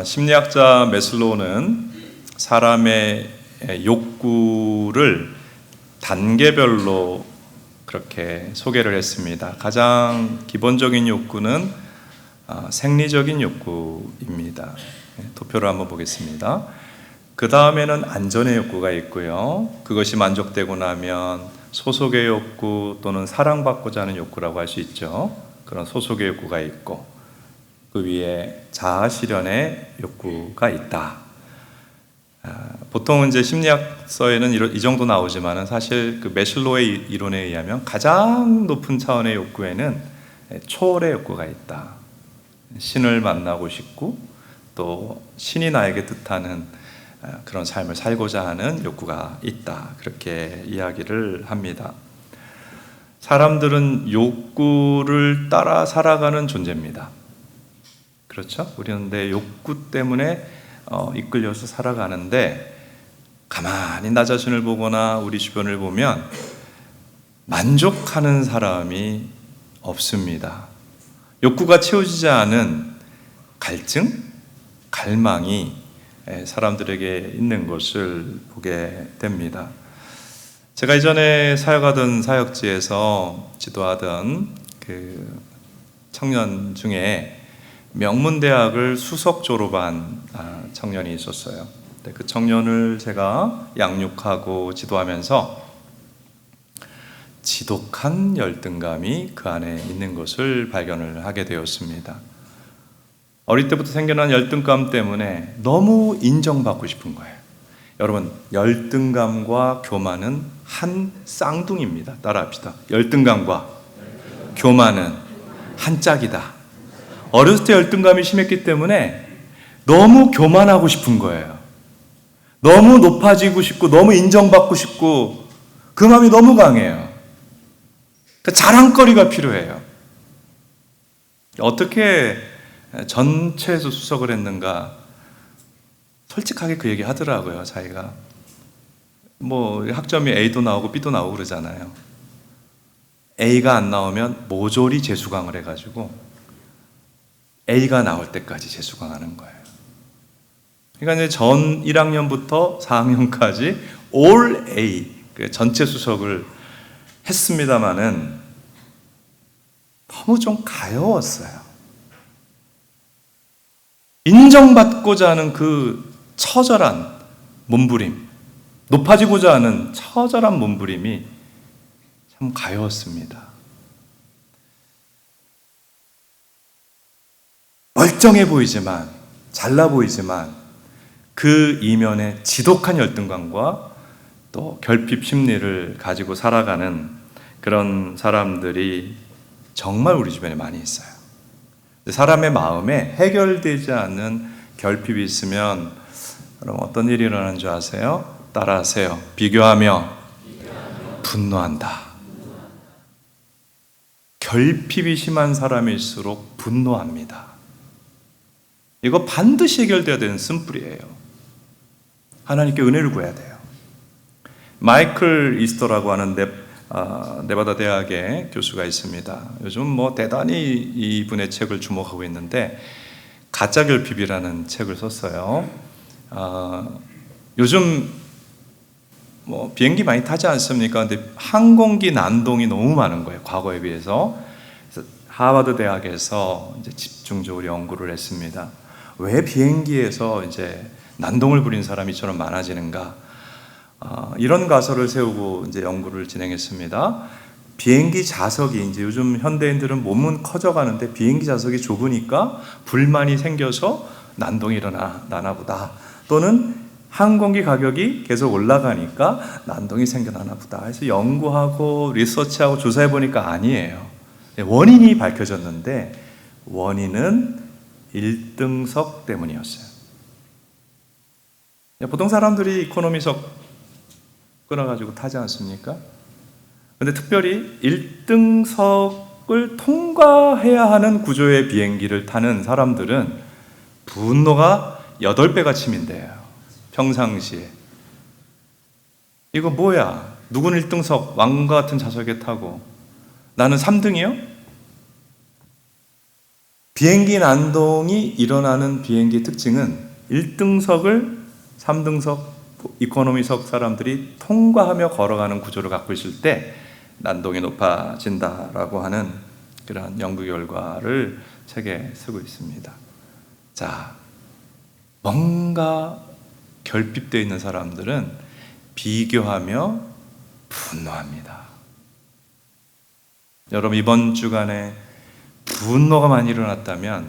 심리학자 메슬로우는 사람의 욕구를 단계별로 그렇게 소개를 했습니다. 가장 기본적인 욕구는 생리적인 욕구입니다. 도표를 한번 보겠습니다. 그 다음에는 안전의 욕구가 있고요. 그것이 만족되고 나면 소속의 욕구 또는 사랑받고자 하는 욕구라고 할 수 있죠. 그런 소속의 욕구가 있고, 그 위에 자아 실현의 욕구가 있다. 보통 이제 심리학서에는 이 정도 나오지만은 사실 그 메슬로우의 이론에 의하면 가장 높은 차원의 욕구에는 초월의 욕구가 있다. 신을 만나고 싶고 또 신이 나에게 뜻하는 그런 삶을 살고자 하는 욕구가 있다. 그렇게 이야기를 합니다. 사람들은 욕구를 따라 살아가는 존재입니다. 그렇죠? 우리는 내 욕구 때문에 이끌려서 살아가는데, 가만히 나 자신을 보거나 우리 주변을 보면 만족하는 사람이 없습니다. 욕구가 채워지지 않은 갈증, 갈망이 사람들에게 있는 것을 보게 됩니다. 제가 이전에 사역하던 사역지에서 지도하던 그 청년 중에 명문대학을 수석 졸업한 청년이 있었어요. 그 청년을 제가 양육하고 지도하면서 지독한 열등감이 그 안에 있는 것을 발견을 하게 되었습니다. 어릴 때부터 생겨난 열등감 때문에 너무 인정받고 싶은 거예요. 여러분, 열등감과 교만은 한 쌍둥이입니다. 따라합시다. 열등감과 교만은 한 짝이다. 어렸을 때 열등감이 심했기 때문에 너무 교만하고 싶은 거예요. 너무 높아지고 싶고 너무 인정받고 싶고 그 마음이 너무 강해요. 그러니까 자랑거리가 필요해요. 어떻게 전체에서 수석을 했는가? 솔직하게 그 얘기 하더라고요. 자기가 뭐 학점이 A도 나오고 B도 나오고 그러잖아요. A가 안 나오면 모조리 재수강을 해가지고 A가 나올 때까지 재수강하는 거예요. 그러니까 이제 전 1학년부터 4학년까지 올 A, 전체 수석을 했습니다마는 너무 좀 가여웠어요. 인정받고자 하는 그 처절한 몸부림, 높아지고자 하는 처절한 몸부림이 참 가여웠습니다. 멀쩡해 보이지만, 잘나 보이지만 그 이면에 지독한 열등감과 또 결핍 심리를 가지고 살아가는 그런 사람들이 정말 우리 주변에 많이 있어요. 사람의 마음에 해결되지 않는 결핍이 있으면 그럼 어떤 일이 일어나는 줄 아세요? 따라하세요. 비교하며 분노한다. 결핍이 심한 사람일수록 분노합니다. 이거 반드시 해결돼야 되는 쓴뿌리예요. 하나님께 은혜를 구해야 돼요. 마이클 이스터라고 하는 네바다 대학의 교수가 있습니다. 요즘 뭐 대단히 이분의 책을 주목하고 있는데 가짜 결핍이라는 책을 썼어요. 요즘 뭐 비행기 많이 타지 않습니까? 근데 항공기 난동이 너무 많은 거예요. 과거에 비해서. 그래서 하버드 대학에서 이제 집중적으로 연구를 했습니다. 왜 비행기에서 이제 난동을 부린 사람이 이처럼 많아지는가? 이런 가설을 세우고 이제 연구를 진행했습니다. 비행기 좌석이 이제 요즘 현대인들은 몸은 커져가는데 비행기 좌석이 좁으니까 불만이 생겨서 난동이 일어나나 보다. 또는 항공기 가격이 계속 올라가니까 난동이 생겨나나 보다. 그래서 연구하고 리서치하고 조사해 보니까 아니에요. 원인이 밝혀졌는데 원인은 1등석 때문이었어요. 보통 사람들이 이코노미석 끊어가지고 타지 않습니까? 근데 특별히 1등석을 통과해야 하는 구조의 비행기를 타는 사람들은 분노가 8배가 치민돼요. 평상시에. 이거 뭐야? 누구는 1등석 왕과 같은 좌석에 타고 나는 3등이요? 비행기 난동이 일어나는 비행기의 특징은 1등석을 3등석 이코노미석 사람들이 통과하며 걸어가는 구조를 갖고 있을 때 난동이 높아진다라고 하는 그러한 연구 결과를 책에 쓰고 있습니다. 자, 뭔가 결핍되어 있는 사람들은 비교하며 분노합니다. 여러분, 이번 주간에 분노가 많이 일어났다면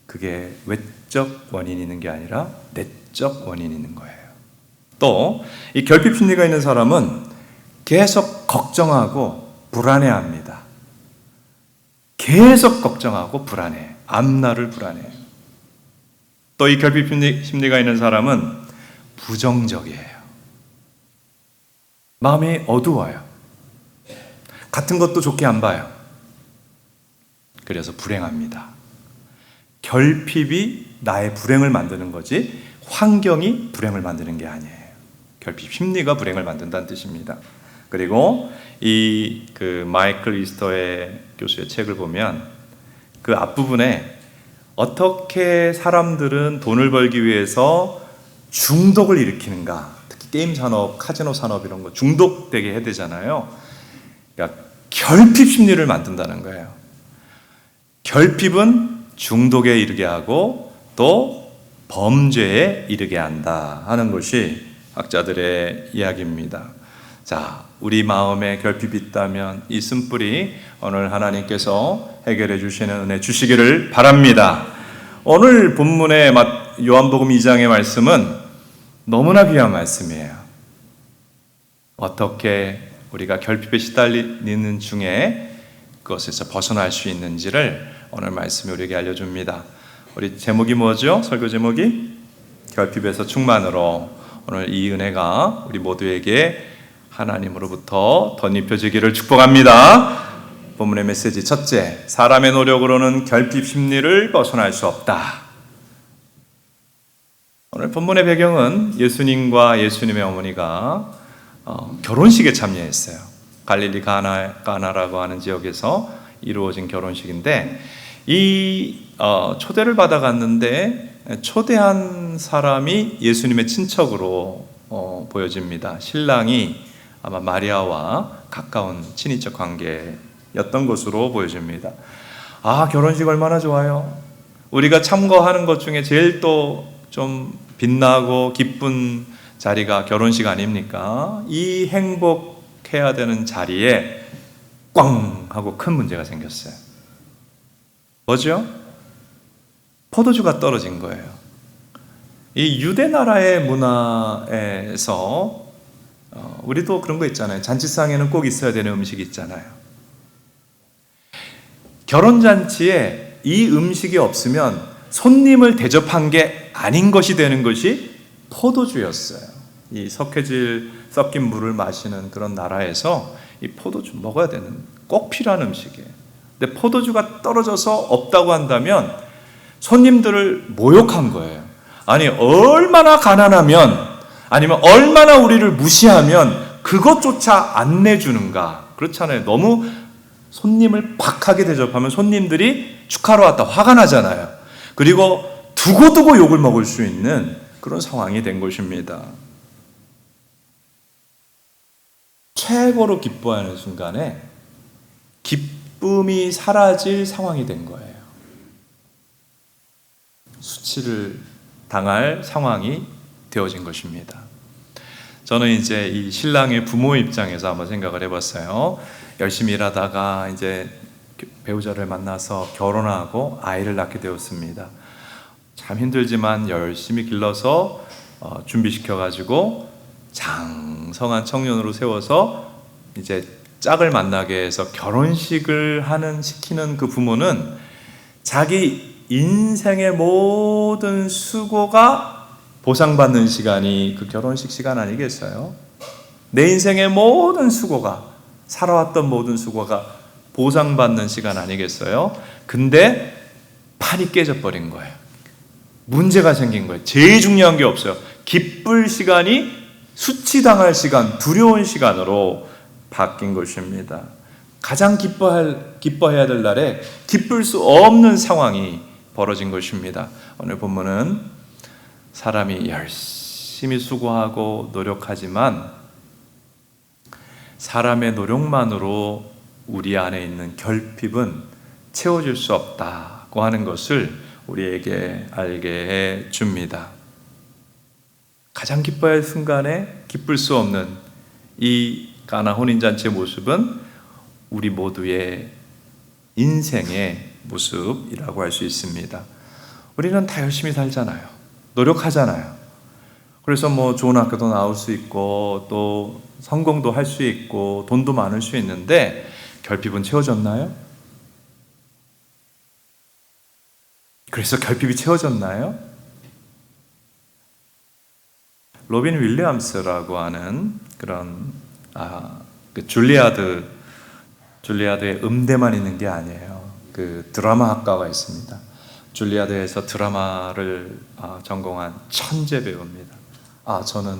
그게 외적 원인이 있는 게 아니라 내적 원인이 있는 거예요. 또 이 결핍 심리가 있는 사람은 계속 걱정하고 불안해합니다. 계속 걱정하고 불안해. 앞날을 불안해요. 또 이 결핍 심리가 있는 사람은 부정적이에요. 마음이 어두워요. 같은 것도 좋게 안 봐요. 그래서 불행합니다. 결핍이 나의 불행을 만드는 거지 환경이 불행을 만드는 게 아니에요. 결핍 심리가 불행을 만든다는 뜻입니다. 그리고 이 마이클 이스터의 교수의 책을 보면 그 앞부분에 어떻게 사람들은 돈을 벌기 위해서 중독을 일으키는가, 특히 게임 산업, 카지노 산업 이런 거 중독되게 해야 되잖아요. 그러니까 결핍 심리를 만든다는 거예요. 결핍은 중독에 이르게 하고 또 범죄에 이르게 한다 하는 것이 학자들의 이야기입니다. 자, 우리 마음에 결핍이 있다면 이 쓴뿌리 오늘 하나님께서 해결해 주시는 은혜 주시기를 바랍니다. 오늘 본문의 요한복음 2장의 말씀은 너무나 귀한 말씀이에요. 어떻게 우리가 결핍에 시달리는 중에 그것에서 벗어날 수 있는지를 오늘 말씀이 우리에게 알려줍니다. 우리 제목이 뭐죠? 설교 제목이 결핍에서 충만으로. 오늘 이 은혜가 우리 모두에게 하나님으로부터 덧입혀지기를 축복합니다. 본문의 메시지 첫째, 사람의 노력으로는 결핍 심리를 벗어날 수 없다. 오늘 본문의 배경은 예수님과 예수님의 어머니가 결혼식에 참여했어요. 갈릴리 가나라고 하는 지역에서 이루어진 결혼식인데 이 초대를 받아갔는데 초대한 사람이 예수님의 친척으로 보여집니다. 신랑이 아마 마리아와 가까운 친인척 관계였던 것으로 보여집니다. 아, 결혼식 얼마나 좋아요. 우리가 참거하는 것 중에 제일 또 좀 빛나고 기쁜 자리가 결혼식 아닙니까? 이 행복해야 되는 자리에 꽝 하고 큰 문제가 생겼어요. 뭐죠? 포도주가 떨어진 거예요. 이 유대 나라의 문화에서 우리도 그런 거 있잖아요. 잔치상에는 꼭 있어야 되는 음식이 있잖아요. 결혼잔치에 이 음식이 없으면 손님을 대접한 게 아닌 것이 되는 것이 포도주였어요. 이 섞인 물을 마시는 그런 나라에서 이 포도주 먹어야 되는 꼭 필요한 음식이에요. 근데 포도주가 떨어져서 없다고 한다면 손님들을 모욕한 거예요. 아니, 얼마나 가난하면, 아니면 얼마나 우리를 무시하면 그것조차 안 내주는가. 그렇잖아요. 너무 손님을 박하게 대접하면 손님들이 축하러 왔다 화가 나잖아요. 그리고 두고두고 욕을 먹을 수 있는 그런 상황이 된 것입니다. 최고로 기뻐하는 순간에 기쁨이 사라질 상황이 된 거예요. 수치를 당할 상황이 되어진 것입니다. 저는 이제 이 신랑의 부모 입장에서 한번 생각을 해봤어요. 열심히 일하다가 이제 배우자를 만나서 결혼하고 아이를 낳게 되었습니다. 참 힘들지만 열심히 길러서 준비시켜가지고 장성한 청년으로 세워서 이제 짝을 만나게 해서 결혼식을 시키는 그 부모는 자기 인생의 모든 수고가 보상받는 시간이 그 결혼식 시간 아니겠어요? 내 인생의 모든 수고가, 살아왔던 모든 수고가 보상받는 시간 아니겠어요? 근데 판이 깨져버린 거예요. 문제가 생긴 거예요. 제일 중요한 게 없어요. 기쁠 시간이 수치당할 시간, 두려운 시간으로 바뀐 것입니다. 가장 기뻐할 기뻐해야 될 날에 기쁠 수 없는 상황이 벌어진 것입니다. 오늘 본문은 사람이 열심히 수고하고 노력하지만 사람의 노력만으로 우리 안에 있는 결핍은 채워질 수 없다고 하는 것을 우리에게 알게 해 줍니다. 가장 기뻐야 할 순간에 기쁠 수 없는 이 가나 혼인잔치의 모습은 우리 모두의 인생의 모습이라고 할 수 있습니다. 우리는 다 열심히 살잖아요. 노력하잖아요. 그래서 뭐 좋은 학교도 나올 수 있고 또 성공도 할 수 있고 돈도 많을 수 있는데 결핍은 채워졌나요? 그래서 결핍이 채워졌나요? 로빈 윌리엄스라고 하는 그런 줄리아드의 음대만 있는 게 아니에요. 그 드라마 학과가 있습니다. 줄리아드에서 드라마를 전공한 천재 배우입니다. 저는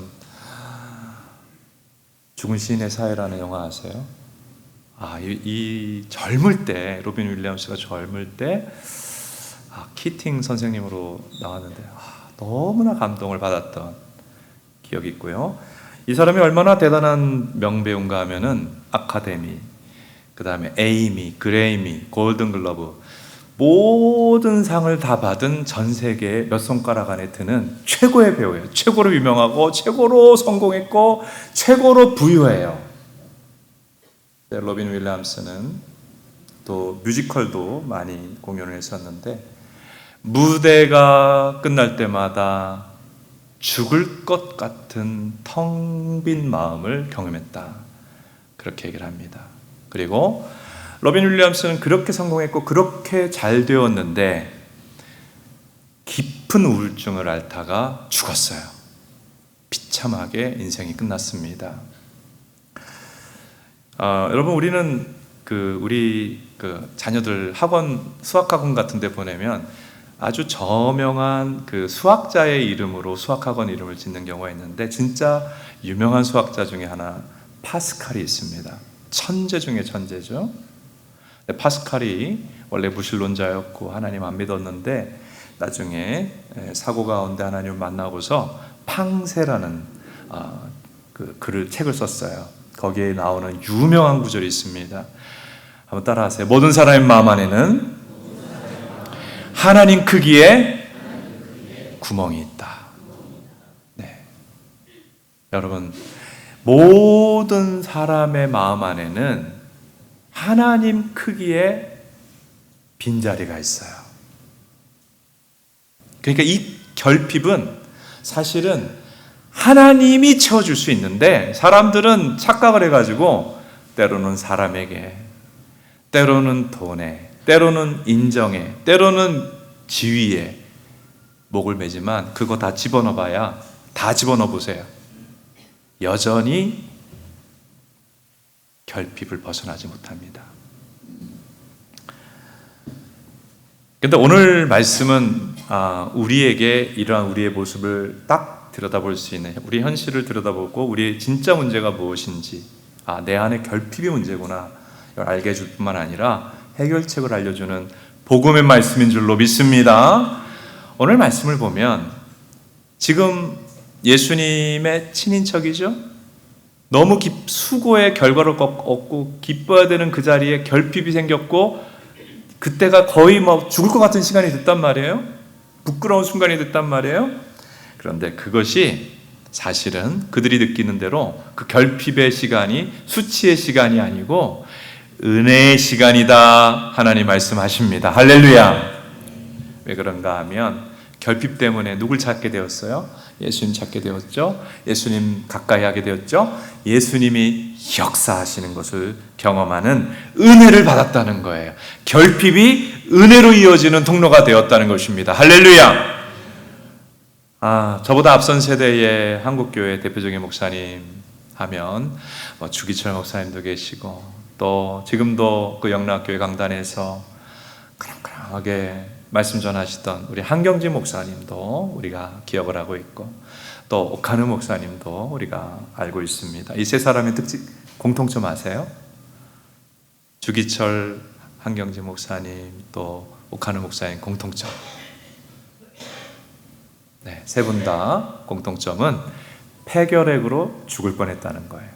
죽은 시인의 사회라는 영화 아세요? 이 젊을 때 로빈 윌리엄스가 젊을 때 키팅 선생님으로 나왔는데 너무나 감동을 받았던 기억이 있고요. 이 사람이 얼마나 대단한 명배우인가 하면은 아카데미, 그 다음에 에이미, 그레이미, 골든글러브 모든 상을 다 받은 전 세계 몇 손가락 안에 드는 최고의 배우예요. 최고로 유명하고 최고로 성공했고 최고로 부유해요. 로빈 윌리엄스는 또 뮤지컬도 많이 공연을 했었는데 무대가 끝날 때마다 죽을 것 같은 텅 빈 마음을 경험했다. 그렇게 얘기를 합니다. 그리고 로빈 윌리엄스는 그렇게 성공했고 그렇게 잘 되었는데 깊은 우울증을 앓다가 죽었어요. 비참하게 인생이 끝났습니다. 여러분 우리는 우리 자녀들 수학학원 같은 데 보내면 아주 저명한 수학자의 이름으로 수학학원 이름을 짓는 경우가 있는데 진짜 유명한 수학자 중에 하나 파스칼이 있습니다. 천재 중에 천재죠. 파스칼이 원래 무신론자였고 하나님 안 믿었는데 나중에 사고 가운데 하나님을 만나고서 팡세라는 책을 썼어요. 거기에 나오는 유명한 구절이 있습니다. 한번 따라하세요. 모든 사람의 마음 안에는 하나님 크기의 구멍이 있다. 네. 여러분, 모든 사람의 마음 안에는 하나님 크기의 빈자리가 있어요. 그러니까 이 결핍은 사실은 하나님이 채워줄 수 있는데 사람들은 착각을 해가지고 때로는 사람에게, 때로는 돈에, 때로는 인정에, 때로는 지위에 목을 매지만 그거 다 집어넣어 봐야, 다 집어넣어 보세요. 여전히 결핍을 벗어나지 못합니다. 근데 오늘 말씀은 우리에게 이러한 우리의 모습을 딱 들여다볼 수 있는, 우리 현실을 들여다보고 우리의 진짜 문제가 무엇인지, 내 안에 결핍이 문제구나 이걸 알게 해줄 뿐만 아니라 해결책을 알려주는 복음의 말씀인 줄로 믿습니다. 오늘 말씀을 보면 지금 예수님의 친인척이죠. 너무 수고의 결과를 얻고 기뻐야 되는 그 자리에 결핍이 생겼고 그때가 거의 죽을 것 같은 시간이 됐단 말이에요. 부끄러운 순간이 됐단 말이에요. 그런데 그것이 사실은 그들이 느끼는 대로 그 결핍의 시간이 수치의 시간이 아니고 은혜의 시간이다. 하나님 말씀하십니다. 할렐루야. 왜 그런가 하면 결핍 때문에 누굴 찾게 되었어요? 예수님 찾게 되었죠. 예수님 가까이 하게 되었죠. 예수님이 역사하시는 것을 경험하는 은혜를 받았다는 거예요. 결핍이 은혜로 이어지는 통로가 되었다는 것입니다. 할렐루야. 저보다 앞선 세대의 한국교회 대표적인 목사님 하면 주기철 목사님도 계시고 또 지금도 그 영락교회 강단에서 그랑그랑하게 말씀 전하시던 우리 한경진 목사님도 우리가 기억을 하고 있고 또 오카누 목사님도 우리가 알고 있습니다. 이 세 사람의 공통점 아세요? 주기철 한경지 목사님 또 오카노 목사님 공통점. 네, 세 분 다 공통점은 폐결핵으로 죽을 뻔했다는 거예요.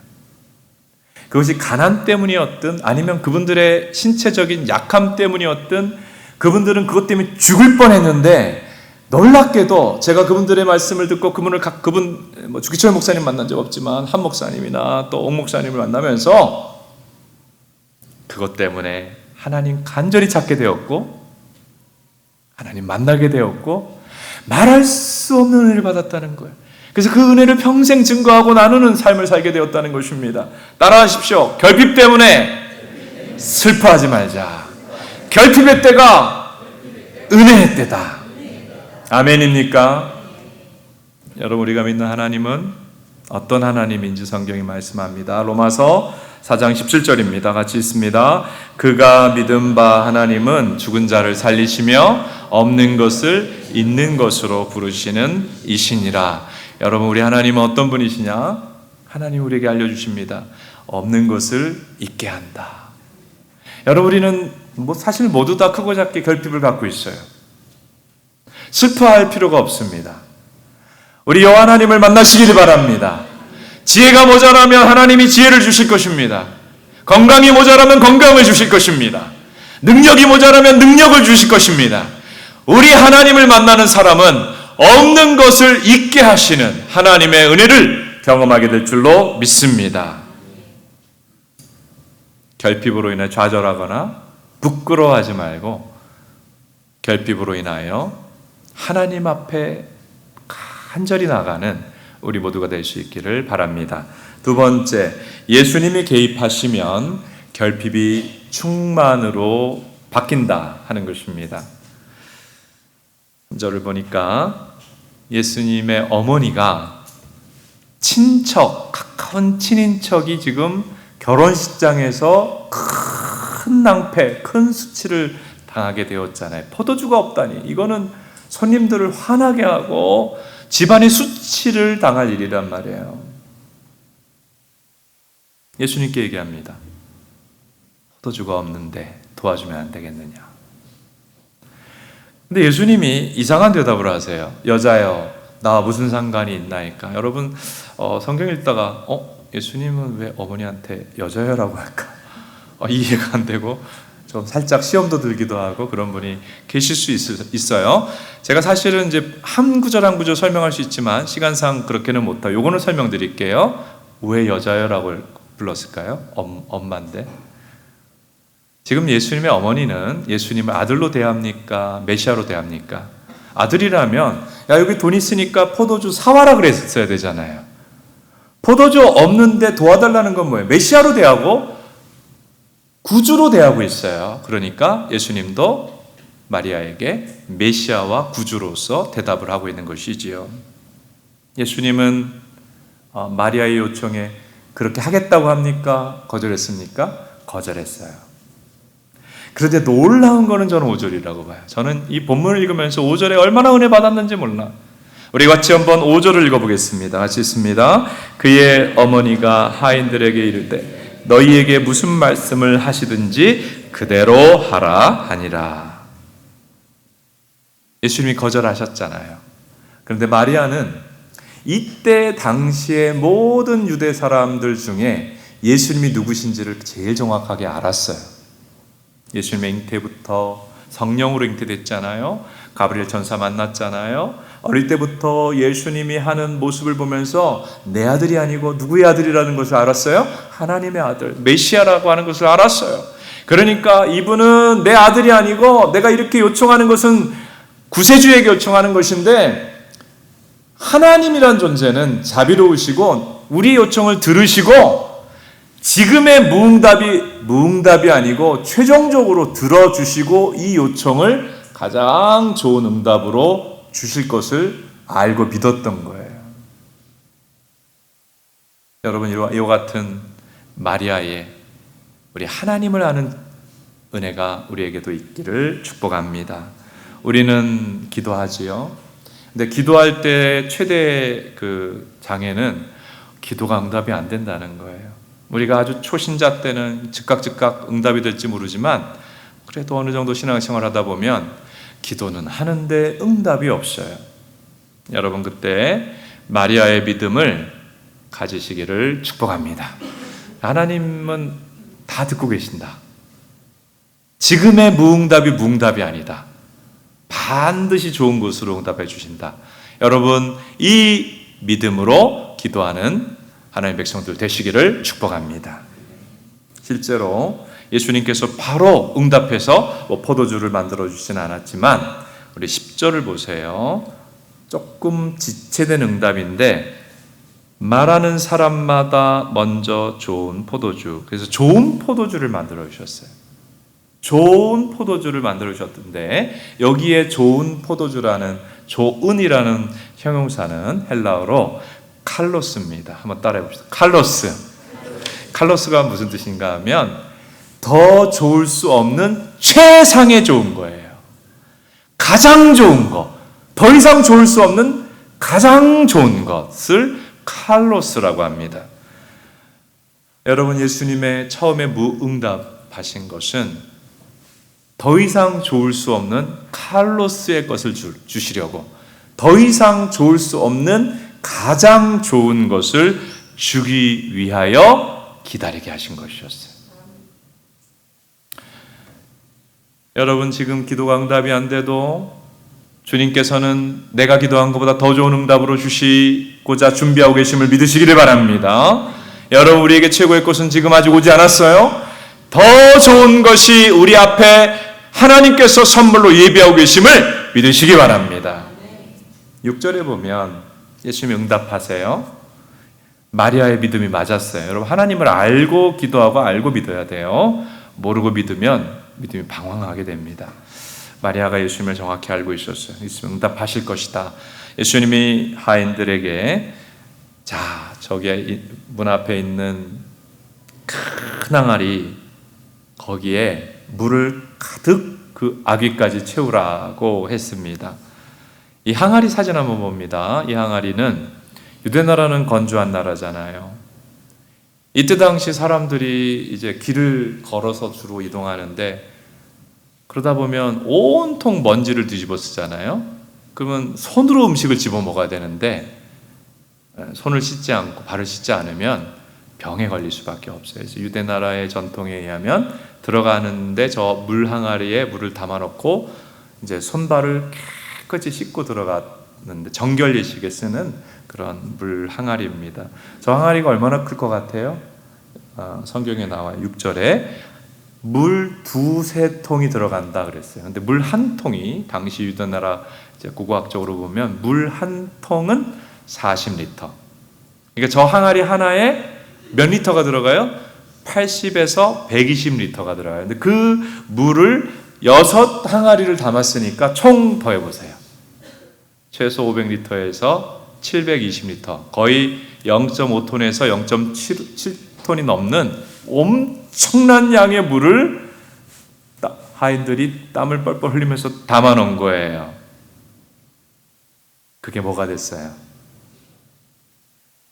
그것이 가난 때문이었든 아니면 그분들의 신체적인 약함 때문이었든 그분들은 그것 때문에 죽을 뻔했는데 놀랍게도 제가 그분들의 말씀을 듣고 그분 주기철 목사님 만난 적 없지만 한 목사님이나 또 옥 목사님을 만나면서 그것 때문에 하나님 간절히 찾게 되었고 하나님 만나게 되었고 말할 수 없는 은혜를 받았다는 거예요. 그래서 그 은혜를 평생 증거하고 나누는 삶을 살게 되었다는 것입니다. 따라하십시오. 결핍 때문에 슬퍼하지 말자. 결핍의 때가 은혜의 때다. 아멘입니까? 여러분, 우리가 믿는 하나님은 어떤 하나님인지 성경이 말씀합니다. 로마서 4장 17절입니다. 같이 읽습니다. 그가 믿은 바 하나님은 죽은 자를 살리시며 없는 것을 있는 것으로 부르시는 이시니라. 여러분, 우리 하나님은 어떤 분이시냐? 하나님 우리에게 알려주십니다. 없는 것을 있게 한다. 여러분, 우리는 사실 모두 다 크고 작게 결핍을 갖고 있어요. 슬퍼할 필요가 없습니다. 우리 여호와 하나님을 만나시기를 바랍니다. 지혜가 모자라면 하나님이 지혜를 주실 것입니다. 건강이 모자라면 건강을 주실 것입니다. 능력이 모자라면 능력을 주실 것입니다. 우리 하나님을 만나는 사람은 없는 것을 있게 하시는 하나님의 은혜를 경험하게 될 줄로 믿습니다. 결핍으로 인해 좌절하거나 부끄러워하지 말고 결핍으로 인하여 하나님 앞에 간절히 나가는 우리 모두가 될 수 있기를 바랍니다. 두 번째, 예수님이 개입하시면 결핍이 충만으로 바뀐다 하는 것입니다. 3절을 보니까 예수님의 어머니가 가까운 친인척이 지금 결혼식장에서 큰 낭패, 큰 수치를 당하게 되었잖아요. 포도주가 없다니 이거는 손님들을 화나게 하고 집안의 수치를 당할 일이란 말이에요. 예수님께 얘기합니다. 포도주가 없는데 도와주면 안 되겠느냐. 근데 예수님이 이상한 대답을 하세요. 여자여, 나와 무슨 상관이 있나이까. 여러분, 성경 읽다가 예수님은 왜 어머니한테 여자여라고 할까? 이해가 안 되고 좀 살짝 시험도 들기도 하고 그런 분이 계실 수 있어요. 제가 사실은 이제 한 구절 한 구절 설명할 수 있지만 시간상 그렇게는 못하고 요거는 설명드릴게요. 왜 여자여라고 불렀을까요? 엄마인데. 지금 예수님의 어머니는 예수님을 아들로 대합니까? 메시아로 대합니까? 아들이라면 야, 여기 돈 있으니까 포도주 사와라 그랬어야 되잖아요. 포도주 없는데 도와달라는 건 뭐예요? 메시아로 대하고 구주로 대하고 있어요. 그러니까 예수님도 마리아에게 메시아와 구주로서 대답을 하고 있는 것이지요. 예수님은 마리아의 요청에 그렇게 하겠다고 합니까? 거절했습니까? 거절했어요. 그런데 놀라운 거는 저는 5절이라고 봐요. 저는 이 본문을 읽으면서 5절에 얼마나 은혜 받았는지 몰라. 우리 같이 한번 5절을 읽어보겠습니다. 같이 읽습니다. 그의 어머니가 하인들에게 이르되 너희에게 무슨 말씀을 하시든지 그대로 하라 하니라. 예수님이 거절하셨잖아요. 그런데 마리아는 이때 당시의 모든 유대 사람들 중에 예수님이 누구신지를 제일 정확하게 알았어요. 예수님의 잉태부터 성령으로 잉태됐잖아요. 가브리엘 전사 만났잖아요. 어릴 때부터 예수님이 하는 모습을 보면서 내 아들이 아니고 누구의 아들이라는 것을 알았어요? 하나님의 아들, 메시아라고 하는 것을 알았어요. 그러니까 이분은 내 아들이 아니고 내가 이렇게 요청하는 것은 구세주에게 요청하는 것인데 하나님이란 존재는 자비로우시고 우리 요청을 들으시고 지금의 무응답이 아니고 최종적으로 들어주시고 이 요청을 가장 좋은 응답으로 주실 것을 알고 믿었던 거예요. 여러분, 이와 같은 마리아의 우리 하나님을 아는 은혜가 우리에게도 있기를 축복합니다. 우리는 기도하지요. 근데 기도할 때 최대 장애는 기도가 응답이 안 된다는 거예요. 우리가 아주 초신자 때는 즉각 응답이 될지 모르지만 그래도 어느 정도 신앙생활 하다 보면 기도는 하는데 응답이 없어요. 여러분, 그때 마리아의 믿음을 가지시기를 축복합니다. 하나님은 다 듣고 계신다. 지금의 무응답이 무응답이 아니다. 반드시 좋은 것으로 응답해 주신다. 여러분, 이 믿음으로 기도하는 하나님의 백성들 되시기를 축복합니다. 실제로 예수님께서 바로 응답해서 포도주를 만들어 주지는 않았지만 우리 10절을 보세요. 조금 지체된 응답인데 말하는 사람마다 먼저 좋은 포도주, 그래서 좋은 포도주를 만들어 주셨어요. 좋은 포도주를 만들어 주셨던데 여기에 좋은 포도주라는 좋은이라는 형용사는 헬라어로 칼로스입니다. 한번 따라해 봅시다. 칼로스. 칼로스가 무슨 뜻인가 하면 더 좋을 수 없는 최상의 좋은 거예요. 가장 좋은 것, 더 이상 좋을 수 없는 가장 좋은 것을 칼로스라고 합니다. 여러분, 예수님의 처음에 무응답하신 것은 더 이상 좋을 수 없는 칼로스의 것을 주시려고, 더 이상 좋을 수 없는 가장 좋은 것을 주기 위하여 기다리게 하신 것이었어요. 여러분, 지금 기도가 응답이 안 돼도 주님께서는 내가 기도한 것보다 더 좋은 응답으로 주시고자 준비하고 계심을 믿으시기를 바랍니다. 여러분, 우리에게 최고의 것은 지금 아직 오지 않았어요. 더 좋은 것이 우리 앞에 하나님께서 선물로 예비하고 계심을 믿으시기 바랍니다. 6절에 보면 예수님이 응답하세요. 마리아의 믿음이 맞았어요. 여러분, 하나님을 알고 기도하고 알고 믿어야 돼요. 모르고 믿으면 믿음이 방황하게 됩니다. 마리아가 예수님을 정확히 알고 있었어요. 예수님 응답하실 것이다. 예수님이 하인들에게 자, 저기 문 앞에 있는 큰 항아리 거기에 물을 가득 그 아귀까지 채우라고 했습니다. 이 항아리 사진 한번 봅니다. 이 항아리는 유대나라는 건조한 나라잖아요. 이때 당시 사람들이 이제 길을 걸어서 주로 이동하는데 그러다 보면 온통 먼지를 뒤집어 쓰잖아요. 그러면 손으로 음식을 집어 먹어야 되는데 손을 씻지 않고 발을 씻지 않으면 병에 걸릴 수밖에 없어요. 그래서 유대나라의 전통에 의하면 들어가는데 저 물 항아리에 물을 담아놓고 이제 손발을 깨끗이 씻고 들어갔는데 정결 예식에 쓰는 그런 물 항아리입니다. 저 항아리가 얼마나 클 것 같아요? 성경에 나와요. 6절에 물 2-3통이 들어간다 그랬어요. 근데 물 한 통이 당시 유대나라 고고학적으로 보면 물 한 통은 40리터. 그러니까 저 항아리 하나에 몇 리터가 들어가요? 80에서 120리터가 들어가요. 근데 그 물을 6 항아리를 담았으니까 총 더해보세요. 최소 500리터에서 720리터, 거의 0.5톤에서 0.7톤이 넘는 엄청난 양의 물을 하인들이 땀을 뻘뻘 흘리면서 담아놓은 거예요. 그게 뭐가 됐어요?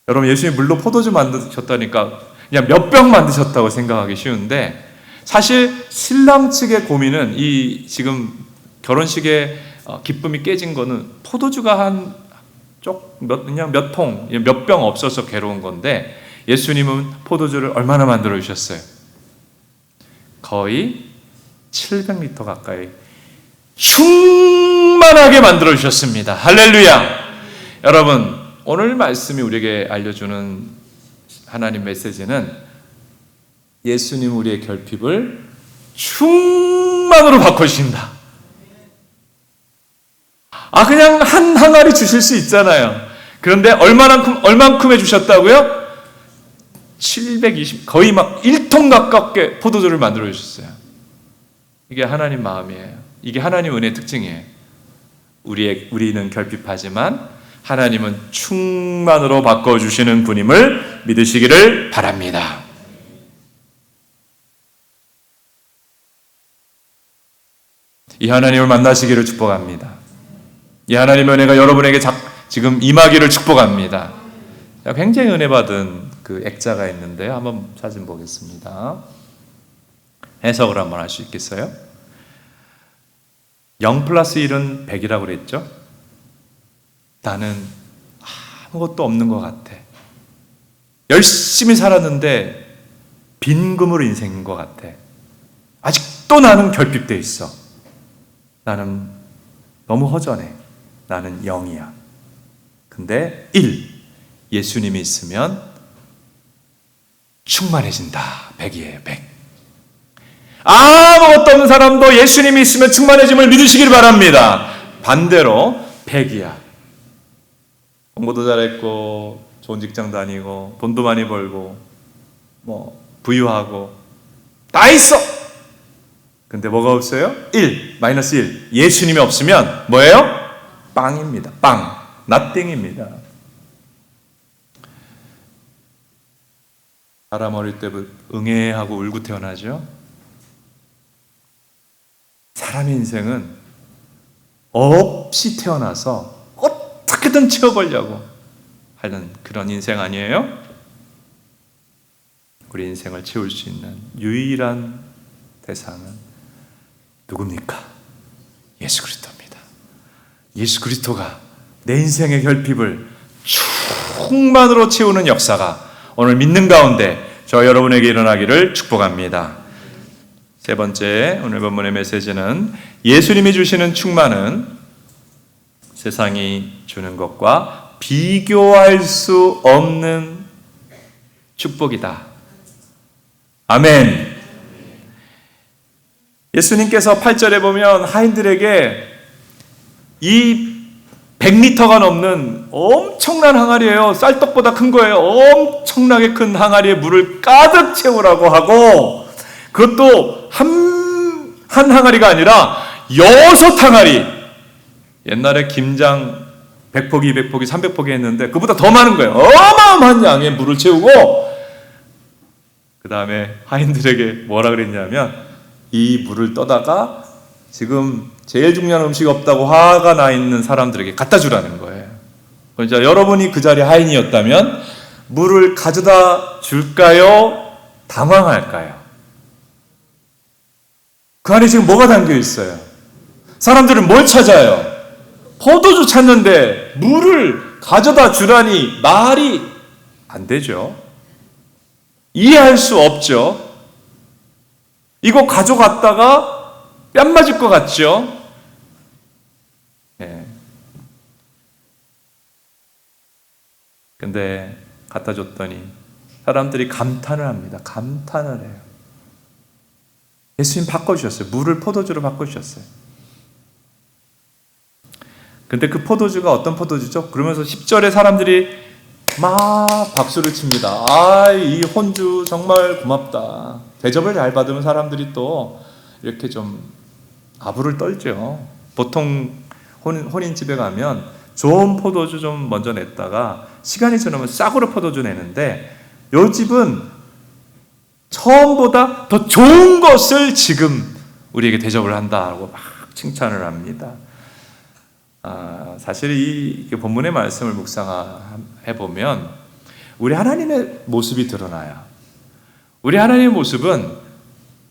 여러분, 예수님이 물로 포도주 만드셨다니까 그냥 몇 병 만드셨다고 생각하기 쉬운데 사실 신랑 측의 고민은 이 지금 결혼식의 기쁨이 깨진 거는 포도주가 그냥 몇 통, 몇 병 없어서 괴로운 건데 예수님은 포도주를 얼마나 만들어 주셨어요? 거의 700리터 가까이 충만하게 만들어 주셨습니다. 할렐루야! 여러분, 오늘 말씀이 우리에게 알려주는 하나님 메시지는 예수님 우리의 결핍을 충만으로 바꿔주신다. 그냥 한 항아리 주실 수 있잖아요. 그런데 얼만큼 해주셨다고요? 720, 거의 막 1통 가깝게 포도주를 만들어 주셨어요. 이게 하나님 마음이에요. 이게 하나님 은혜의 특징이에요. 우리는 결핍하지만 하나님은 충만으로 바꿔주시는 분임을 믿으시기를 바랍니다. 이 하나님을 만나시기를 축복합니다. 이 하나님의 은혜가 여러분에게 지금 임하기를 축복합니다. 굉장히 은혜 받은 그 액자가 있는데요. 한번 사진 보겠습니다. 해석을 한번 할 수 있겠어요? 0 플러스 1은 100이라고 그랬죠? 나는 아무것도 없는 것 같아. 열심히 살았는데 빈금으로 인생인 것 같아. 아직도 나는 결핍되어 있어. 나는 너무 허전해. 나는 0이야. 근데 1, 예수님이 있으면 충만해진다. 100이에요. 100. 아무것도 없는 사람도 예수님이 있으면 충만해짐을 믿으시길 바랍니다. 반대로 100이야. 공부도 잘했고 좋은 직장 다니고 돈도 많이 벌고 부유하고 다 있어. 근데 뭐가 없어요? 1, 마이너스 1. 예수님이 없으면 뭐예요? 빵입니다. 빵. nothing입니다. 사람 어릴 때부터 응애하고 울고 태어나죠. 사람의 인생은 없이 태어나서 어떻게든 채워보려고 하는 그런 인생 아니에요? 우리 인생을 채울 수 있는 유일한 대상은 누굽니까? 예수 그리스도입니다. 예수 그리스도가 내 인생의 결핍을 충만으로 채우는 역사가 오늘 믿는 가운데 저 여러분에게 일어나기를 축복합니다. 세 번째 오늘 본문의 메시지는 예수님이 주시는 충만은 세상이 주는 것과 비교할 수 없는 축복이다. 아멘. 예수님께서 8절에 보면 하인들에게 이 100리터가 넘는 엄청난 항아리예요. 쌀떡보다 큰 거예요. 엄청나게 큰 항아리에 물을 가득 채우라고 하고, 그것도 한 항아리가 아니라 6항아리. 옛날에 김장 100포기, 200포기, 300포기 했는데 그보다 더 많은 거예요. 어마어마한 양의 물을 채우고, 그 다음에 하인들에게 뭐라 그랬냐면 이 물을 떠다가 지금 제일 중요한 음식이 없다고 화가 나 있는 사람들에게 갖다 주라는 거예요. 그러니까 여러분이 그 자리에 하인이었다면 물을 가져다 줄까요? 당황할까요? 그 안에 지금 뭐가 담겨 있어요? 사람들은 뭘 찾아요? 포도주 찾는데 물을 가져다 주라니 말이 안 되죠. 이해할 수 없죠. 이거 가져갔다가 뺨 맞을 것 같죠? 예. 근데 갖다 줬더니 사람들이 감탄을 합니다. 감탄을 해요. 예수님 바꿔주셨어요. 물을 포도주로 바꿔주셨어요. 근데 그 포도주가 어떤 포도주죠? 그러면서 10절에 사람들이 막 박수를 칩니다. 이 혼주 정말 고맙다. 대접을 잘 받으면 사람들이 또 이렇게 좀 아부를 떨죠. 보통 혼인집에 가면 좋은 포도주 좀 먼저 냈다가 시간이 지나면 싸구려 포도주 내는데 요 집은 처음보다 더 좋은 것을 지금 우리에게 대접을 한다고 막 칭찬을 합니다. 사실 이 본문의 말씀을 묵상해 보면 우리 하나님의 모습이 드러나요. 우리 하나님의 모습은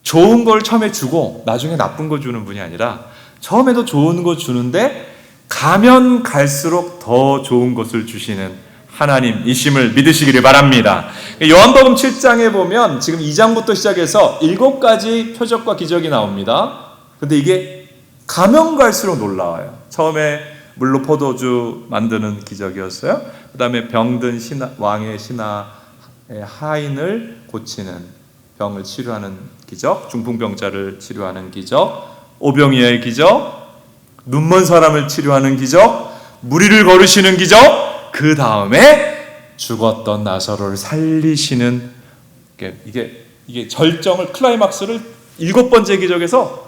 좋은 걸 처음에 주고 나중에 나쁜 거 주는 분이 아니라 처음에도 좋은 거 주는데 가면 갈수록 더 좋은 것을 주시는 하나님이심을 믿으시기를 바랍니다. 요한복음 7장에 보면 지금 2장부터 시작해서 7가지 표적과 기적이 나옵니다. 근데 이게 가면 갈수록 놀라워요. 처음에 물로 포도주 만드는 기적이었어요. 그 다음에 병든 왕의 신하의 하인을 고치는, 병을 치료하는 기적, 중풍병자를 치료하는 기적, 오병이어의 기적, 눈먼 사람을 치료하는 기적, 무리를 걸으시는 기적, 그 다음에 죽었던 나사로를 살리시는, 이게 절정을, 클라이막스를 7번째 기적에서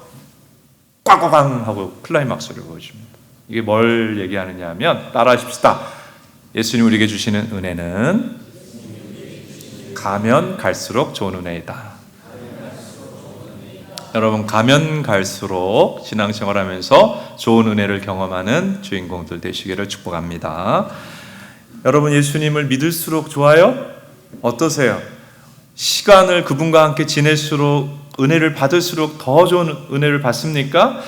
꽉꽉 하고 클라이막스를 보여줍니다. 이게 뭘 얘기하느냐 하면, 따라하십시다. 예수님 우리에게 주시는 은혜는 가면 갈수록 좋은 은혜이다. 여러분, 가면 갈수록 신앙생활하면서 좋은 은혜를 경험하는 주인공들 되시기를 축복합니다. 여러분, 예수님을 믿을수록 좋아요? 어떠세요? 시간을 그분과 함께 지낼수록, 은혜를 받을수록 더 좋은 은혜를 받습니까?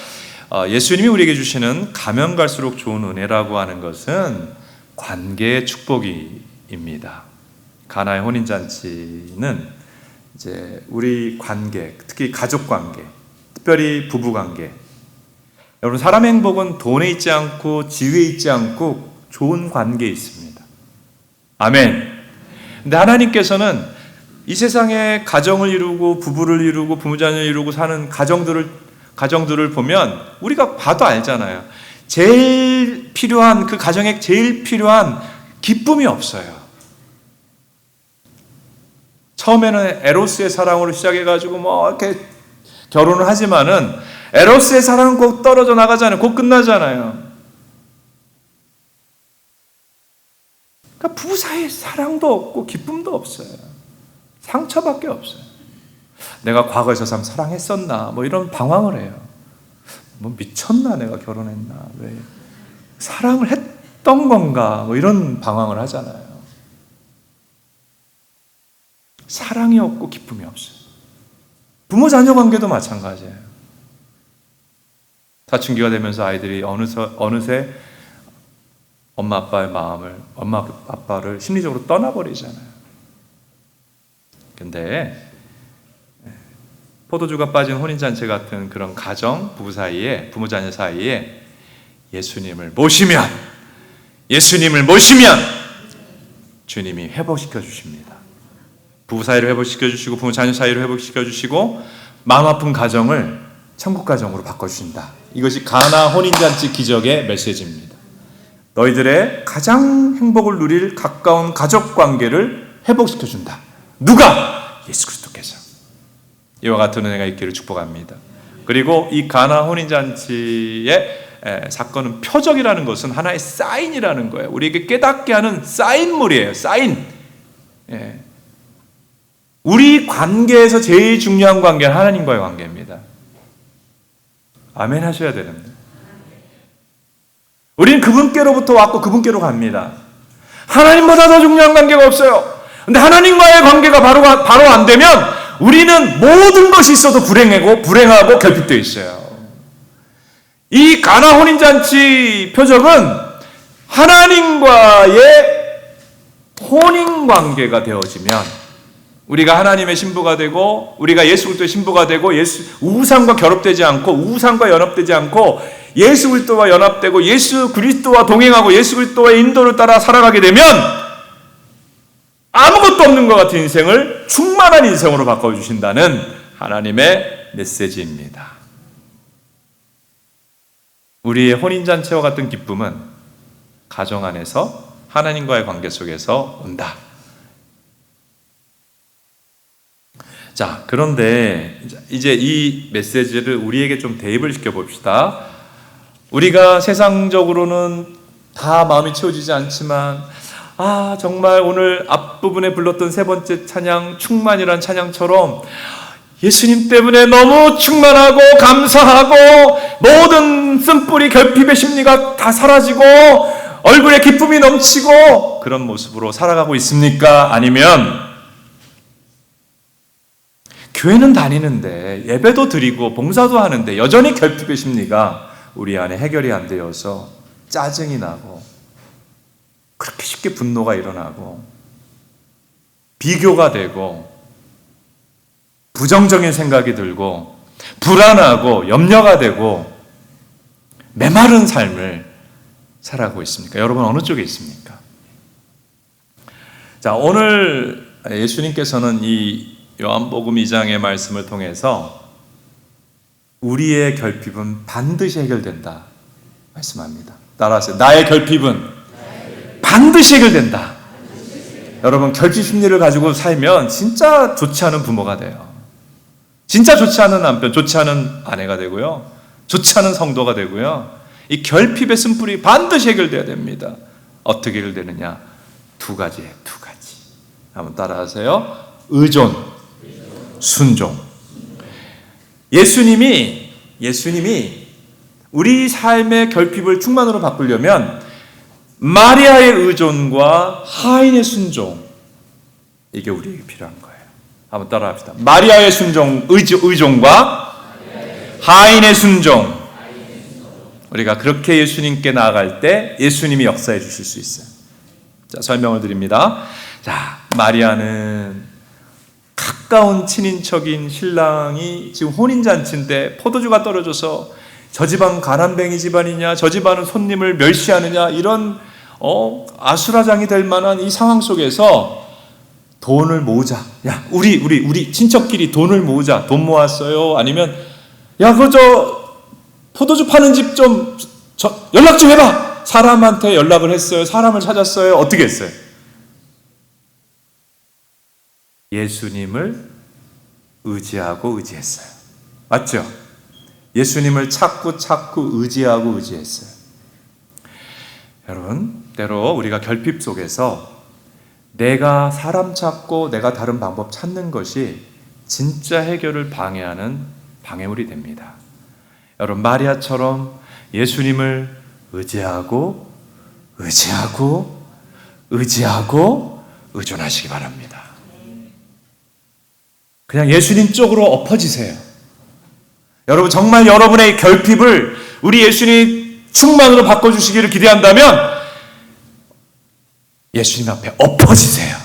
예수님이 우리에게 주시는 가면 갈수록 좋은 은혜라고 하는 것은 관계의 축복입니다. 가나의 혼인잔치는 이제 우리 관계, 특히 가족 관계, 특별히 부부 관계. 여러분, 사람의 행복은 돈에 있지 않고 지위에 있지 않고 좋은 관계에 있습니다. 아멘. 근데 하나님께서는 이 세상에 가정을 이루고 부부를 이루고 부모자녀를 이루고 사는 가정들을 보면 우리가 봐도 알잖아요. 제일 필요한, 그 가정에 제일 필요한 기쁨이 없어요. 처음에는 에로스의 사랑으로 시작해가지고 이렇게 결혼을 하지만은 에로스의 사랑은 곧 떨어져 나가잖아요. 곧 끝나잖아요. 그러니까 부부 사이에 사랑도 없고 기쁨도 없어요. 상처밖에 없어요. 내가 과거에 저 사람 사랑했었나? 이런 방황을 해요. 미쳤나? 내가 결혼했나? 왜? 사랑을 했던 건가? 이런 방황을 하잖아요. 사랑이 없고 기쁨이 없어요. 부모 자녀 관계도 마찬가지예요. 사춘기가 되면서 아이들이 어느새 엄마 아빠를 심리적으로 떠나버리잖아요. 근데 포도주가 빠진 혼인잔치 같은 그런 가정, 부부 사이에, 부모 자녀 사이에 예수님을 모시면 주님이 회복시켜 주십니다. 부부 사이를 회복시켜 주시고 부모 자녀 사이를 회복시켜 주시고 마음 아픈 가정을 천국 가정으로 바꿔주신다. 이것이 가나 혼인잔치 기적의 메시지입니다. 너희들의 가장 행복을 누릴 가까운 가족 관계를 회복시켜 준다. 누가? 예수 그리스도께서. 이와 같은 은혜가 있기를 축복합니다. 그리고 이 가나 혼인잔치의 사건은, 표적이라는 것은 하나의 사인이라는 거예요. 우리에게 깨닫게 하는 사인물이에요. 사인. 우리 관계에서 제일 중요한 관계는 하나님과의 관계입니다. 아멘 하셔야 되는데, 우리는 그분께로부터 왔고 그분께로 갑니다. 하나님보다 더 중요한 관계가 없어요. 근데 하나님과의 관계가 바로 안 되면 우리는 모든 것이 있어도 불행하고 결핍되어 있어요. 이 가나 혼인잔치 표적은 하나님과의 혼인관계가 되어지면, 우리가 하나님의 신부가 되고 우리가 예수 그리스도의 신부가 되고 우상과 결합되지 않고 우상과 연합되지 않고 예수 그리스도와 연합되고 예수 그리스도와 동행하고 예수 그리스도의 인도를 따라 살아가게 되면 아무것도 없는 것 같은 인생을 충만한 인생으로 바꿔주신다는 하나님의 메시지입니다. 우리의 혼인잔치와 같은 기쁨은 가정 안에서 하나님과의 관계 속에서 온다. 자, 그런데 이제 이 메시지를 우리에게 좀 대입을 시켜봅시다. 우리가 세상적으로는 다 마음이 채워지지 않지만, 정말 오늘 앞부분에 불렀던 세 번째 찬양, 충만이란 찬양처럼 예수님 때문에 너무 충만하고 감사하고 모든 쓴뿌리 결핍의 심리가 다 사라지고 얼굴에 기쁨이 넘치고 그런 모습으로 살아가고 있습니까? 아니면 교회는 다니는데 예배도 드리고 봉사도 하는데 여전히 결핍의 심리가 우리 안에 해결이 안 되어서 짜증이 나고 그렇게 쉽게 분노가 일어나고 비교가 되고 부정적인 생각이 들고 불안하고 염려가 되고 메마른 삶을 살아가고 있습니까? 여러분 어느 쪽에 있습니까? 자, 오늘 예수님께서는 이 요한복음 2장의 말씀을 통해서 우리의 결핍은 반드시 해결된다 말씀합니다. 따라하세요. 나의 결핍은 반드시 해결된다. 여러분, 결핍 심리를 가지고 살면 진짜 좋지 않은 부모가 돼요. 진짜 좋지 않은 남편, 좋지 않은 아내가 되고요. 좋지 않은 성도가 되고요. 이 결핍의 쓴뿌리 반드시 해결돼야 됩니다. 어떻게 해결되느냐? 두 가지예요. 두 가지. 한번 따라하세요. 의존, 순종. 예수님이 우리 삶의 결핍을 충만으로 바꾸려면 마리아의 의존과 하인의 순종, 이게 우리에게 필요한 거예요. 한번 따라합시다. 마리아의 순종, 의존과 하인의 순종. 우리가 그렇게 예수님께 나아갈 때 예수님이 역사해 주실 수 있어요. 자, 설명을 드립니다. 자, 마리아는 가까운 친인척인 신랑이 지금 혼인잔치인데 포도주가 떨어져서 저 집안 가난뱅이 집안이냐, 저 집안은 손님을 멸시하느냐, 이런 아수라장이 될 만한 이 상황 속에서 돈을 모으자. 야, 우리 친척끼리 돈을 모으자. 돈 모았어요? 아니면 야, 포도주 파는 집 좀 연락 좀 해봐. 사람한테 연락을 했어요? 사람을 찾았어요? 어떻게 했어요? 예수님을 의지하고 의지했어요. 맞죠? 예수님을 찾고 의지하고 의지했어요. 여러분, 때로 우리가 결핍 속에서 내가 사람 찾고 내가 다른 방법 찾는 것이 진짜 해결을 방해하는 방해물이 됩니다. 여러분, 마리아처럼 예수님을 의지하고 의존하시기 바랍니다. 그냥 예수님 쪽으로 엎어지세요. 여러분, 정말 여러분의 결핍을 우리 예수님 충만으로 바꿔주시기를 기대한다면 예수님 앞에 엎어지세요.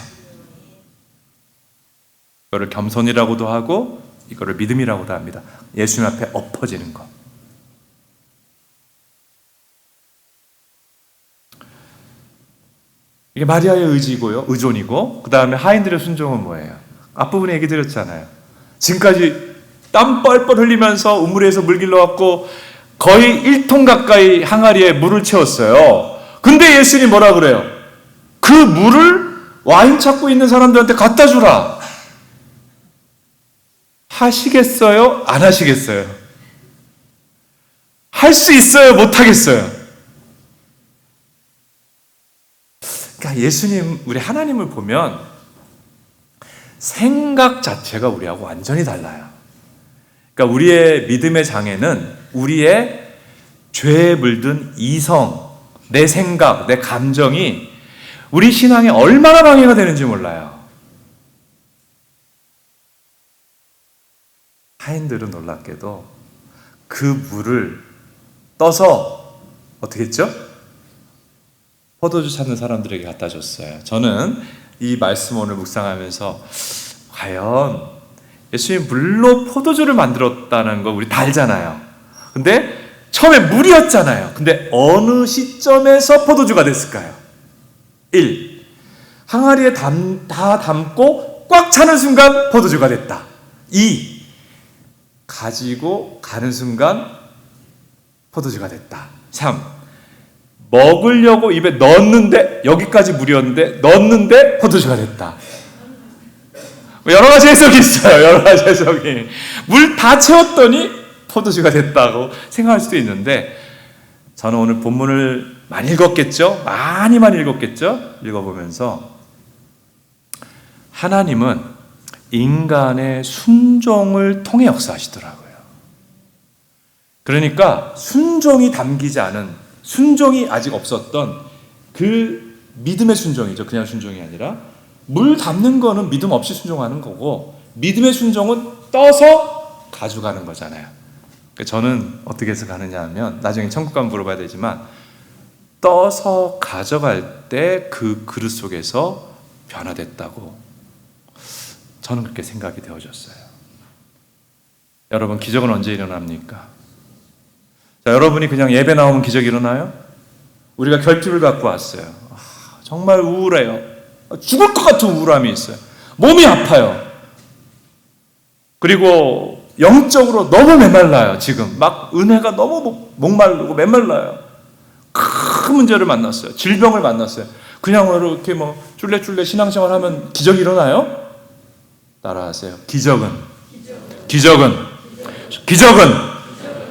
이거를 겸손이라고도 하고 이거를 믿음이라고도 합니다. 예수님 앞에 엎어지는 것. 이게 마리아의 의지고요, 의존이고, 그 다음에 하인들의 순종은 뭐예요? 앞부분에 얘기 드렸잖아요. 지금까지 땀 뻘뻘 흘리면서 우물에서 물 길러갖고 거의 1통 가까이 항아리에 물을 채웠어요. 근데 예수님이 뭐라 그래요? 그 물을 와인 찾고 있는 사람들한테 갖다 주라. 하시겠어요? 안 하시겠어요? 할 수 있어요? 못 하겠어요? 그러니까 예수님, 우리 하나님을 보면 생각 자체가 우리하고 완전히 달라요. 그러니까 우리의 믿음의 장애는 우리의 죄에 물든 이성, 내 생각, 내 감정이 우리 신앙에 얼마나 방해가 되는지 몰라요. 하인들은 놀랍게도 그 물을 떠서 어떻게 했죠? 포도주 찾는 사람들에게 갖다 줬어요. 저는 이 말씀 오늘 묵상하면서 과연 예수님이 물로 포도주를 만들었다는 거 우리 다 알잖아요. 근데 처음에 물이었잖아요. 근데 어느 시점에서 포도주가 됐을까요? 1. 항아리에 다 담고 꽉 차는 순간 포도주가 됐다. 2. 가지고 가는 순간 포도주가 됐다. 3. 먹으려고 입에 넣었는데, 여기까지 물이었는데 넣었는데 포도주가 됐다. 여러 가지 해석이 있어요. 여러 가지 해석이. 물 다 채웠더니 포도주가 됐다고 생각할 수도 있는데, 저는 오늘 본문을 많이 읽었겠죠? 많이 읽었겠죠? 읽어보면서 하나님은 인간의 순종을 통해 역사하시더라고요. 그러니까 순종이 담기지 않은, 순종이 아직 없었던 그 믿음의 순종이죠. 그냥 순종이 아니라 물 담는 거는 믿음 없이 순종하는 거고, 믿음의 순종은 떠서 가져가는 거잖아요. 저는 어떻게 해서 가느냐 하면, 나중에 천국 가면 물어봐야 되지만, 떠서 가져갈 때 그 그릇 속에서 변화됐다고 저는 그렇게 생각이 되어졌어요. 여러분, 기적은 언제 일어납니까? 자, 여러분이 그냥 예배 나오면 기적이 일어나요? 우리가 결핍을 갖고 왔어요. 정말 우울해요. 죽을 것 같은 우울함이 있어요. 몸이 아파요. 그리고 영적으로 너무 메말라요. 지금 막 은혜가 너무 목마르고 메말라요. 큰 문제를 만났어요. 질병을 만났어요. 그냥 이렇게 쫄래쫄래 신앙생활하면 기적이 일어나요? 따라하세요. 기적은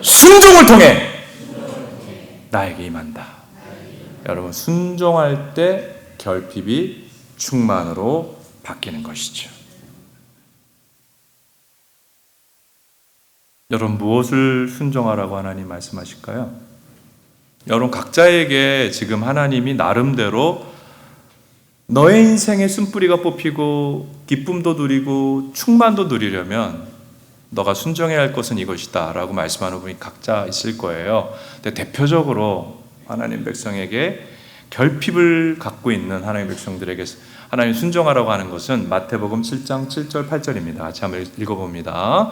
순종을 통해 나에게 임한다. 여러분, 순종할 때 결핍이 충만으로 바뀌는 것이죠. 여러분, 무엇을 순종하라고 하나님 말씀하실까요? 여러분, 각자에게 지금 하나님이 나름대로 너의 인생에 쓴뿌리가 뽑히고 기쁨도 누리고 충만도 누리려면 너가 순종해야 할 것은 이것이다 라고 말씀하는 분이 각자 있을 거예요. 근데 대표적으로 하나님 백성에게 결핍을 갖고 있는 하나님 백성들에게 하나님 순종하라고 하는 것은 마태복음 7장 7절 8절입니다. 같이 한번 읽어봅니다.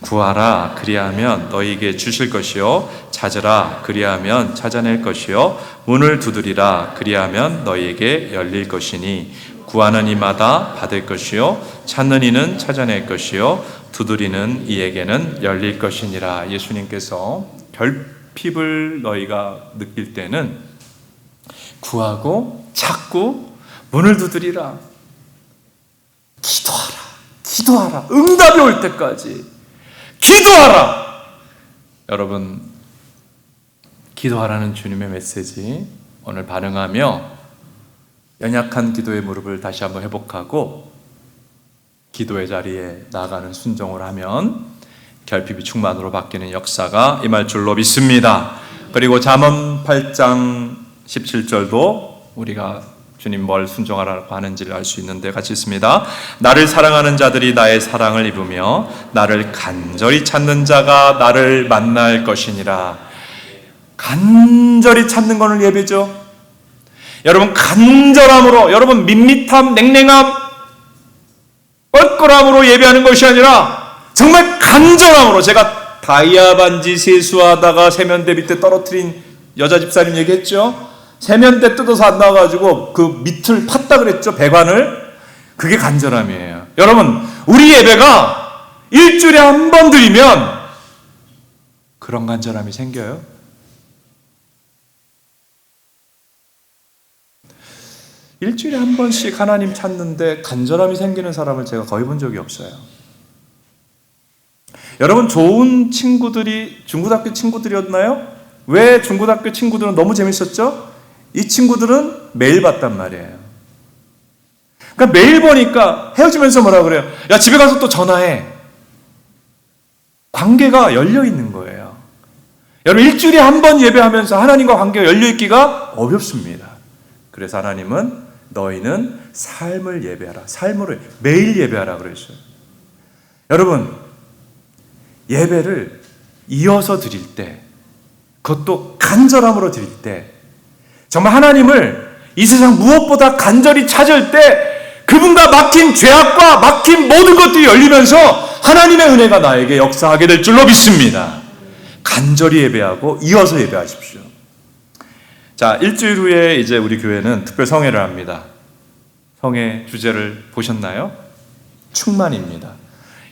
구하라 그리하면 너희에게 주실 것이요 찾으라 그리하면 찾아낼 것이요 문을 두드리라 그리하면 너희에게 열릴 것이니 구하는 이마다 받을 것이요 찾는 이는 찾아낼 것이요 두드리는 이에게는 열릴 것이니라. 예수님께서 결핍을 너희가 느낄 때는 구하고 찾고 문을 두드리라, 기도하라, 응답이 올 때까지 기도하라. 여러분, 기도하라는 주님의 메시지 오늘 반응하며 연약한 기도의 무릎을 다시 한번 회복하고 기도의 자리에 나아가는 순종을 하면 결핍이 충만으로 바뀌는 역사가 임할 줄로 믿습니다. 그리고 잠언 8장 17절도 우리가 주님 뭘 순종하라고 하는지를 알 수 있는데 같이 있습니다. 나를 사랑하는 자들이 나의 사랑을 입으며 나를 간절히 찾는 자가 나를 만날 것이니라. 간절히 찾는 것을 예배죠. 여러분, 간절함으로, 여러분 밋밋함, 냉랭함, 뻘꿀함으로 예배하는 것이 아니라 정말 간절함으로. 제가 다이아 반지 세수하다가 세면대 밑에 떨어뜨린 여자 집사님 얘기했죠. 세면대 뜯어서 안 나와가지고 그 밑을 팠다 그랬죠. 배관을. 그게 간절함이에요. 여러분, 우리 예배가 일주일에 한 번 드리면 그런 간절함이 생겨요. 일주일에 한 번씩 하나님 찾는데 간절함이 생기는 사람을 제가 거의 본 적이 없어요. 여러분, 좋은 친구들이 중고등학교 친구들이었나요? 왜 중고등학교 친구들은 너무 재밌었죠? 이 친구들은 매일 봤단 말이에요. 그러니까 매일 보니까 헤어지면서 뭐라 그래요? 야, 집에 가서 또 전화해. 관계가 열려 있는 거예요. 여러분, 일주일에 한 번 예배하면서 하나님과 관계가 열려 있기가 어렵습니다. 그래서 하나님은 너희는 삶을 예배하라. 삶으로 매일 예배하라 그랬어요. 여러분, 예배를 이어서 드릴 때, 그것도 간절함으로 드릴 때, 정말 하나님을 이 세상 무엇보다 간절히 찾을 때 그분과 막힌 죄악과 막힌 모든 것들이 열리면서 하나님의 은혜가 나에게 역사하게 될 줄로 믿습니다. 간절히 예배하고 이어서 예배하십시오. 자, 일주일 후에 이제 우리 교회는 특별 성회를 합니다. 성회 주제를 보셨나요? 충만입니다.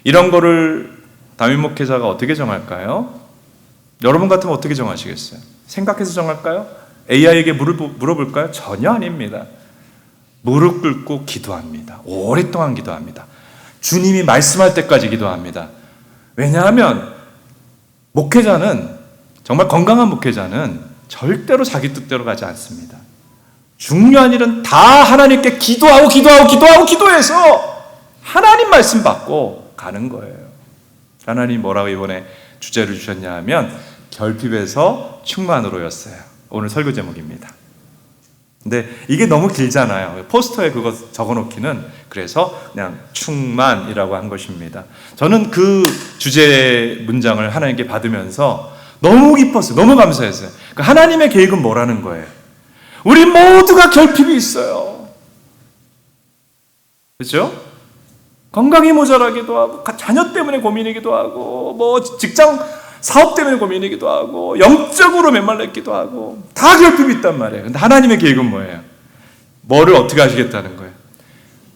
이런 거를 담임 목회자가 어떻게 정할까요? 여러분 같으면 어떻게 정하시겠어요? 생각해서 정할까요? AI에게 물어볼까요? 전혀 아닙니다. 무릎 꿇고 기도합니다. 오랫동안 기도합니다. 주님이 말씀할 때까지 기도합니다. 왜냐하면 목회자는, 정말 건강한 목회자는 절대로 자기 뜻대로 가지 않습니다. 중요한 일은 다 하나님께 기도해서 하나님 말씀 받고 가는 거예요. 하나님 뭐라고 이번에 주제를 주셨냐 하면 결핍에서 충만으로였어요. 오늘 설교 제목입니다. 근데 이게 너무 길잖아요. 포스터에 그거 적어놓기는. 그래서 그냥 충만이라고 한 것입니다. 저는 그 주제 문장을 하나님께 받으면서 너무 기뻤어요. 너무 감사했어요. 그러니까 하나님의 계획은 뭐라는 거예요? 우리 모두가 결핍이 있어요. 그렇죠? 건강이 모자라기도 하고, 자녀 때문에 고민이기도 하고, 뭐 직장 사업 때문에 고민이기도 하고, 영적으로 메말랐기도 하고, 다 결핍이 있단 말이에요. 근데 하나님의 계획은 뭐예요? 뭐를 어떻게 하시겠다는 거예요?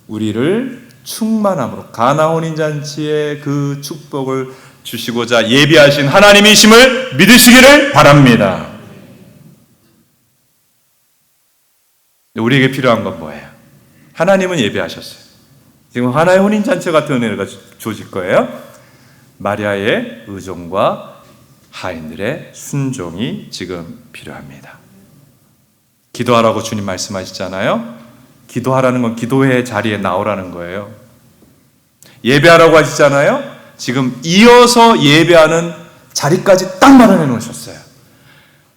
우리를 충만함으로, 가나 혼인잔치의 그 축복을 주시고자 예비하신 하나님이심을 믿으시기를 바랍니다. 우리에게 필요한 건 뭐예요? 하나님은 예비하셨어요. 지금 하나의 혼인잔치 같은 은혜가 주어질 거예요. 마리아의 의존과 하인들의 순종이 지금 필요합니다. 기도하라고 주님 말씀하시잖아요. 기도하라는 건 기도회 자리에 나오라는 거예요. 예배하라고 하시잖아요. 지금 이어서 예배하는 자리까지 딱 마련해 놓으셨어요.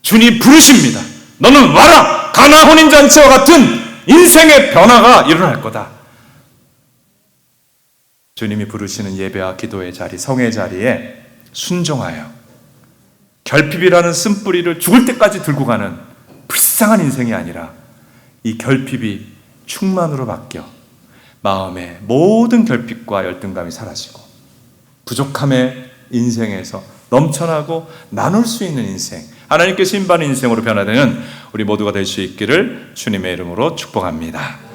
주님 부르십니다. 너는 와라! 가나 혼인잔치와 같은 인생의 변화가 일어날 거다. 주님이 부르시는 예배와 기도의 자리, 성의 자리에 순종하여 결핍이라는 쓴뿌리를 죽을 때까지 들고 가는 불쌍한 인생이 아니라 이 결핍이 충만으로 바뀌어 마음의 모든 결핍과 열등감이 사라지고 부족함의 인생에서 넘쳐나고 나눌 수 있는 인생, 하나님께서 인도하는 인생으로 변화되는 우리 모두가 될 수 있기를 주님의 이름으로 축복합니다.